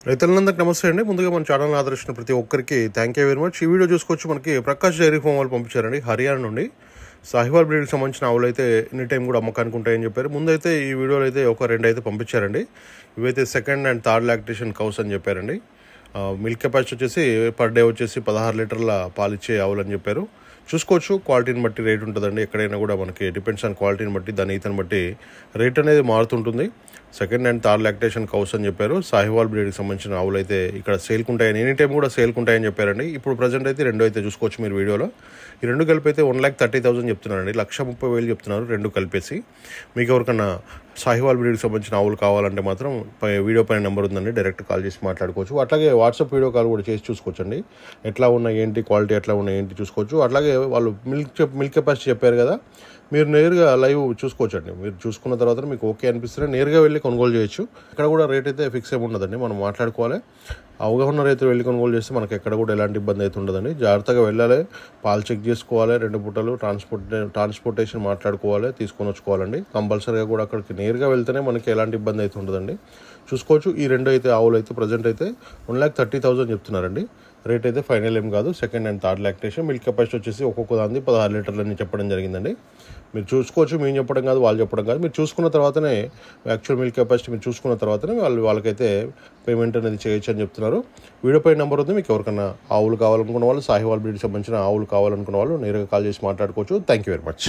రైతులందరికీ నమస్తే అండి. ముందుగా మన ఛానల్ని ఆదరించిన ప్రతి ఒక్కరికి థ్యాంక్ యూ వెరీ మచ్. ఈ వీడియో చూసుకోవచ్చు, మనకి ప్రకాష్ డైరీ ఫామ్ వాళ్ళు పంపించారండి హర్యానా నుండి. సాహివాల్ బ్రీడ్కి సంబంధించిన ఆవులు అయితే ఎనీ టైం కూడా అమ్మకానికి ఉంటాయని చెప్పారు. ముందైతే ఈ వీడియోలో అయితే ఒక రెండు అయితే పంపించారండి. ఇవైతే second and third lactation cows అని చెప్పారండి. మిల్క్ కెపాసిటీ వచ్చేసి పర్ డే వచ్చేసి 16 లీటర్ల పాలిచ్చే ఆవులు అని చెప్పారు. చూసుకోవచ్చు, క్వాలిటీని బట్టి రేట్ ఉంటుందండి. ఎక్కడైనా కూడా మనకి డిపెండ్స్ ఆన్ క్వాలిటీని బట్టి, దాని ఈతని బట్టి రేట్ అనేది మారుతుంటుంది. Second and third lactation cows అని చెప్పారు. సాహివాల్ బ్రీడ్కి సంబంధించిన ఆవులు అయితే ఇక్కడ సేల్కి ఉంటాయని, ఎనీ టైం కూడా సేల్కి ఉంటాయని చెప్పారండి. ఇప్పుడు ప్రజెంట్ అయితే రెండు అయితే చూసుకోవచ్చు మీరు వీడియోలో. ఈ రెండు కలిపి అయితే 1,30,000 చెప్తున్నారండి. 1,30,000 చెప్తున్నారు రెండు కలిపేసి. మీకు ఎవరికన్నా సాహివాల్ బ్రీడ్కి సంబంధించిన ఆవులు కావాలంటే మాత్రం వీడియో పైన నెంబర్ ఉందండి, డైరెక్ట్ కాల్ చేసి మాట్లాడుకోవచ్చు. అట్లాగే వాట్సాప్ వీడియో కాల్ కూడా చేసి చూసుకోవచ్చండి. ఎట్లా ఉన్నాయి ఏంటి, క్వాలిటీ ఎట్లా ఉన్నాయి ఏంటి చూసుకోవచ్చు. అట్లాగే వాళ్ళు మిల్క్ కెపాసిటీ చెప్పారు కదా, మీరు నేరుగా లైవ్ చూసుకోవచ్చండి. మీరు చూసుకున్న తర్వాత మీకు ఓకే అనిపిస్తే నేరుగా వెళ్ళి కొనుగోలు చేయొచ్చు. ఇక్కడ కూడా రేట్ అయితే ఫిక్స్ ఏమి ఉండదండి, మనం మాట్లాడుకోవాలి. అవగాహన రైతు వెళ్ళి కొనుగోలు చేస్తే మనకి ఎక్కడ కూడా ఎలాంటి ఇబ్బంది అయితే ఉండదండి. జాగ్రత్తగా వెళ్ళాలి, పాలు చెక్ చేసుకోవాలి, 2 పూటలు ట్రాన్స్పోర్టేషన్ మాట్లాడుకోవాలి, తీసుకొని వచ్చుకోవాలండి. కంపల్సరీగా కూడా అక్కడికి నేరుగా వెళ్తేనే మనకి ఎలాంటి ఇబ్బంది అయితే ఉండదండి. చూసుకోవచ్చు, ఈ రెండు అయితే ఆవులు అయితే ప్రజెంట్ అయితే 1,30,000 చెప్తున్నారండి. రేట్ అయితే ఫైనల్ ఏం కాదు. Second and third lactation. Milk capacity వచ్చేసి ఒక్కొక్క దాన్ని 16 లీటర్లని చెప్పడం జరిగిందండి. మీరు చూసుకోవచ్చు, మేము చెప్పడం కాదు, వాళ్ళు చెప్పడం కాదు. మీరు చూసుకున్న తర్వాతనే యాక్చువల్ మిల్క్ కెపాసిటీ మీరు చూసుకున్న తర్వాతనే వాళ్ళకైతే పేమెంట్ అనేది చేయొచ్చు అని చెప్తున్నారు. వీడియో పై నెంబర్ ఉంది. మీకు ఎవరికైనా ఆవులు కావాలనుకున్న వాళ్ళు, సాహివాల్ బ్రీడ్కి సంబంధించిన ఆవులు కావాలనుకున్న వాళ్ళు నేరుగా కాల్ చేసి మాట్లాడుకోవచ్చు. Thank you very much.